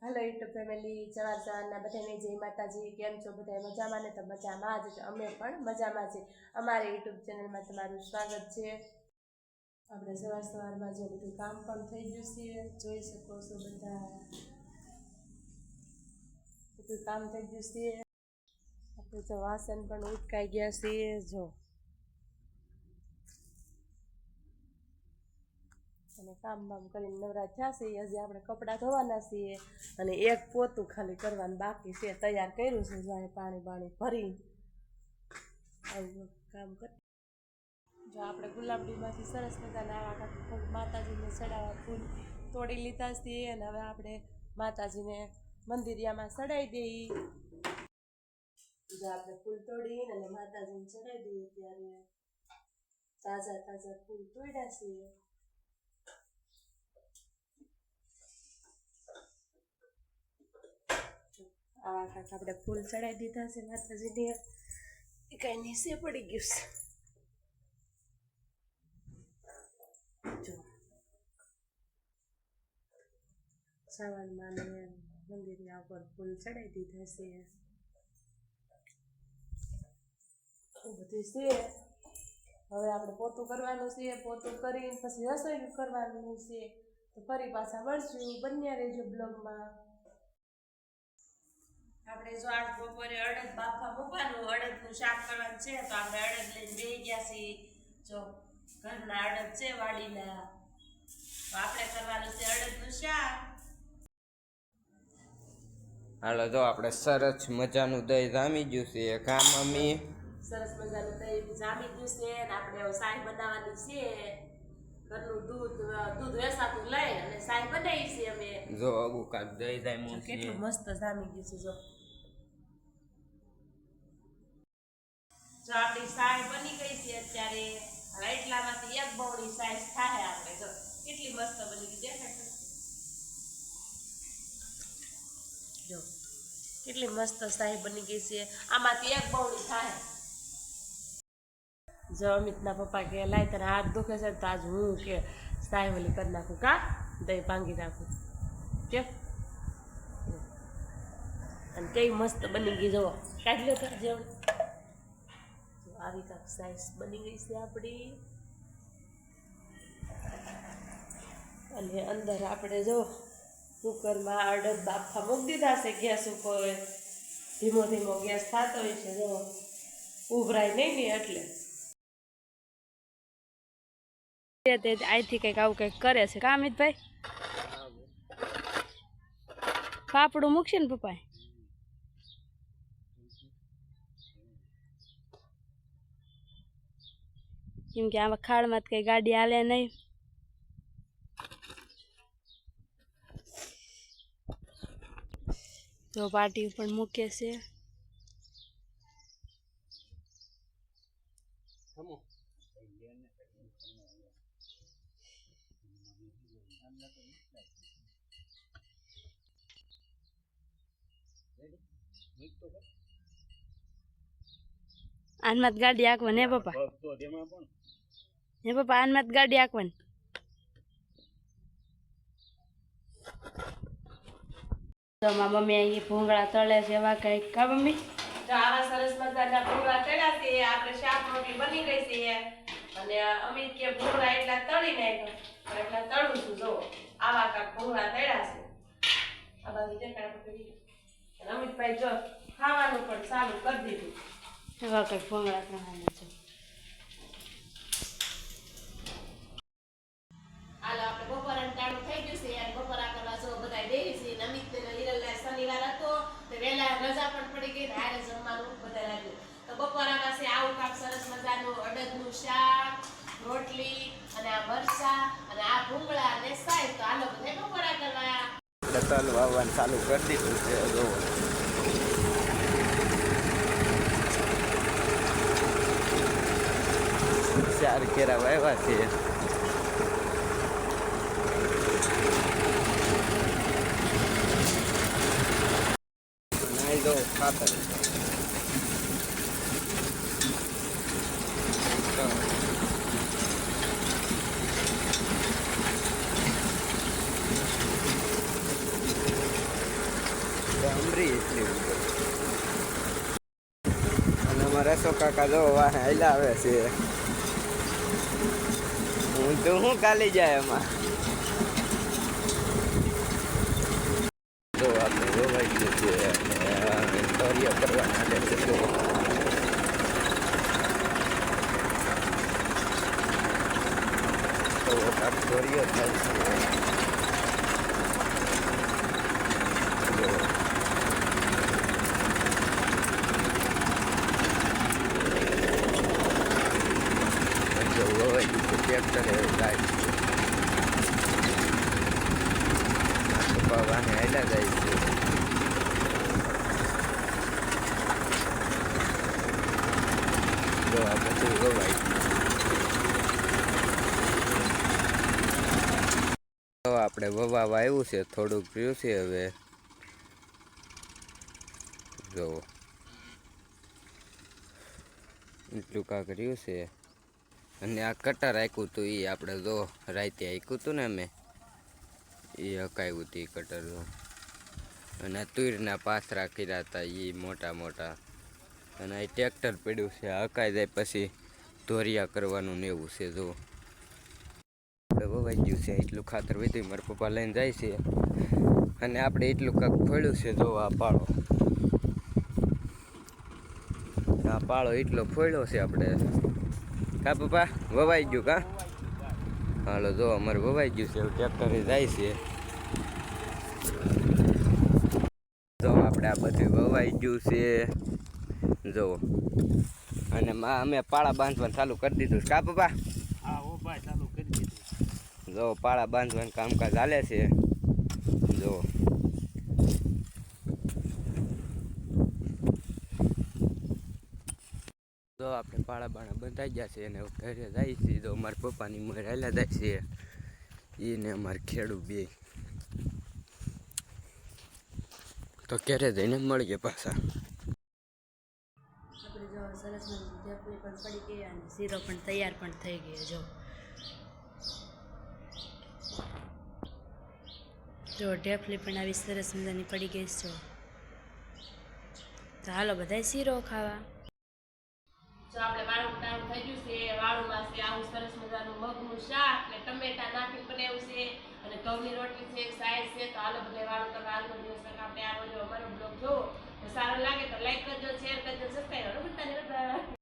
Hello YouTube family सवार बधाने जय माताजी केम छो बधाय मजामां ने तो मजामां ज अमे पण मजामां छे। अमारी यूट्यूब चेनल में तमारुं स्वागत छे। आपणे सवार जो बधुं काम पण थई गयुं छे, जोई शको छो बधा बधुं काम थई गयुं छे। आपणे जो वासन पण उटकाई गया छे जो અને કામ બામ કરીને નવરા થયા છે। હજી આપણે કપડાં ધોવાના છીએ અને એક પોતું ખાલી કરવાનું બાકી છે। તૈયાર કર્યું છે જો પાણી બાણી ભરી આવું કામ કર। જો આપણે ગુલાબડીમાંથી સરસ મજાના આવા ફૂલ માતાજીને ચડાવવા ફૂલ તોડી લીધા છીએ અને હવે આપણે માતાજીને મંદિરિયામાં ચડાવી દઈએ। જો આપણે ફૂલ તોડીને અને માતાજીને ચડાવી દઈએ ત્યારે તાજા તાજા ફૂલ તોડ્યા છીએ। આવા કાંક આપણે ફૂલ ચડાવી દીધા છે માતાજીને। એ કાંઈ નીચે પડી ગયું છે જો શ્રાવણમાં ને મંદિરના ઉપર ફૂલ ચડાવી દીધા છે એ બધું છે। હવે આપણે પોતું કરવાનું છે, પોતું કરીને પછી રસોઈ કરવાનું છે। તો ફરી પાછા મળશું, બન્યા રહેજો બ્લોગમાં। આપણે જો આજ બપોરે અડદ બાફા મૂકવાનું, અડદનું શાક કરવાનું છે તો આપણે અડદ લઈને બેસી ગયા છીએ। જો ઘરના અડદ છે વાડીના, તો આપણે કરવાનું છે અડદનું શાક। હાલો જો આપણે સરસ મજાનું દહીં જામી ગયું છે। કા મમ્મી સરસ મજાનું દહીં જામી ગયું છે અને આપણે હવે સાય બનાવવાની છે। ઘરનું દૂધ વેસાતું લઈ અને સાય બનાવી છે અમે। જો અગુ કાક દહીં જામ્યું છે, કેટલું મસ્ત જામી ગયું છે। જો આપણી સાય બની ગઈ છે અત્યારે। હવે એટલામાંથી એક બવડી સાઈઝ થાય આપણે। જો કેટલી મસ્ત બની ગઈ, દેખાય જો કેટલી મસ્ત સાય બની ગઈ છે। આમાંથી એક બવડી થાય। જો અમિતના પપ્પા કે લાય તને હાથ દુખે છે તો આજ હું કે સાય ઓલી કરી નાખું, કા દહીં ભાંગી નાખું કે। અને કેવી મસ્ત બની ગઈ જો, કાઢી લો તો જેવું આવી કાંક સાઈઝ બની ગઈ છે આપણી। અને અંદર આપણે જો કુકરમાં અડદ બાફા મૂકી દીધા છે ગેસ ઉપર। ધીમો ધીમો ગેસ થતો હોય છે, જો ઉભરાય નહીં ને એટલે અહીંથી કંઈક આવું કંઈક કરે છે કા અમિતભાઈ? પાપડું મૂકશે ને પપ્પા? કેમ કે આમાં ખાડમાં કઈ ગાડી હાલે નહીં। તો પાટી ઉપર મૂકે છે। આનમાં ગાડી આંકવાની હે પપ્પા? હે પપ્પા આનમાં ગાડી આંકવાની? તો મારા મમ્મી અહીં ભૂંગળા તળે છે એવા કંઈક, કા મમ્મી? તો આવા સરસ મજાના ભૂંગળા તળ્યા છે। આપણે શાક રોટલી બની ગઈ છે અને અમિત કે ભૂંગળા એટલા તળી નાખ્યો, એટલા તળું છું। જો આવા કાંક ભૂંગળા તળ્યા છે। આ બાજુ દેખાડ પકડી અને અમિતભાઈ જો ખાવાનું પણ ચાલુ કરી દીધું। એવા કંઈક ભૂંગળા તળાના છે। હાલો આપણે બપોરાનું ટાણું થઈ ગયું છે અને બપોરા કરવા જો બધા બેસી છે। અમિત ને હિરલને શનિવાર હતો તો વહેલા રજા પણ પડી ગઈ ને હારે જમવાનું બધા લાગ્યું। તો બપોરામાં છે આવું કાંક સરસ મજાનું અડદનું શાક, રોટલી અને આ મરચાં અને આ ભૂંગળા અને સાય। તો હાલો બધા બપોરા કરવા। તલ વાવવાનું ચાલુ કરી દીધું છે। જો 4 કેરા વાવ્યા છે। નાઈ દો ખાતર ભરી એટલી બધું. અને અમારા રસો કાકા જો વાહે હાલ્યા આવે છે. હું તો શું કાલી જાય એમાં. જો આપણે રોવાઈ ગયું છે અને તોરિયા કરવાના છે. તો તોરિયો થાય છે. ટ્રેક્ટરે જાય વાહને હાલ્યા જાય છે. જો આ બધું વવાય. તો આપણે વવાવા આવ્યું છે, થોડુંક રહ્યું છે હવે. જો એટલું કાંક રહ્યું છે. અને આ કટર આખ્યું હતું એ આપણે જો રાતે આખ્યું હતું ને અમે એ હકાયું હતું એ કટર. અને આ તુરના પાથરા કર્યા હતા એ મોટા મોટા. અને આ ટ્રેક્ટર પડ્યું છે, હકાઈ જાય પછી ધોરિયા કરવાનું ને એવું છે. જો આપણે વવાઈ ગયું છે, એટલું ખાતર વધ્યું મારા પપ્પા લઈને જાય છે. અને આપણે એટલું કાંક ફોડ્યું છે. જો આ પાળો એટલો ફોડ્યો છે આપણે. કા પપ્પા વવાઈ ગયું કા? હાલો જો અમારે વવાઈ ગયું છે, ટ્રેક્ટરે જાય છે. જો આપણે આ બધું વવાઈ ગયું છે. જો અને અમે પાળા બાંધવાનું ચાલુ કરી દીધું કા પપ્પા? ચાલુ કરી દીધું. જો પાળા બાંધવાનું કામકાજ ચાલે છે. જો તો આપણે પાળા બાળા બંધાઈ ગયા છે અને ઘરે જાય છે. તો અમારા પપ્પાની મોર હાલ્યા જાય છે એને અમારે ખેડૂ બે. તો ઘરે જઈને મળીએ પાછા. આપણે જો સરસ ઢેફલી પણ પડી ગઈ અને શીરો પણ તૈયાર પણ થઈ ગયો. જો ઢેફલી પણ આવી સરસ મજાની પડી ગઈ છે. તો હાલો બધાય શીરો ખાવા. જો આપણે વાળું ટાણું થઈ ગયું છે. વાળુંમાં છે આવું સરસ મજાનું મગનું શાક ને ટમેટા નાખીને બનાવ્યું છે અને ઘઉંની રોટલી છે, સાઈઝ છે. તો હાલો બધા વાળું કરવા આજનો દિવસ આપણે આ અમારો બ્લોગ જોવો તો સારો લાગે તો લાઈક કરજો, શેર કરજો, સબસ્ક્રાઈબ કરજો.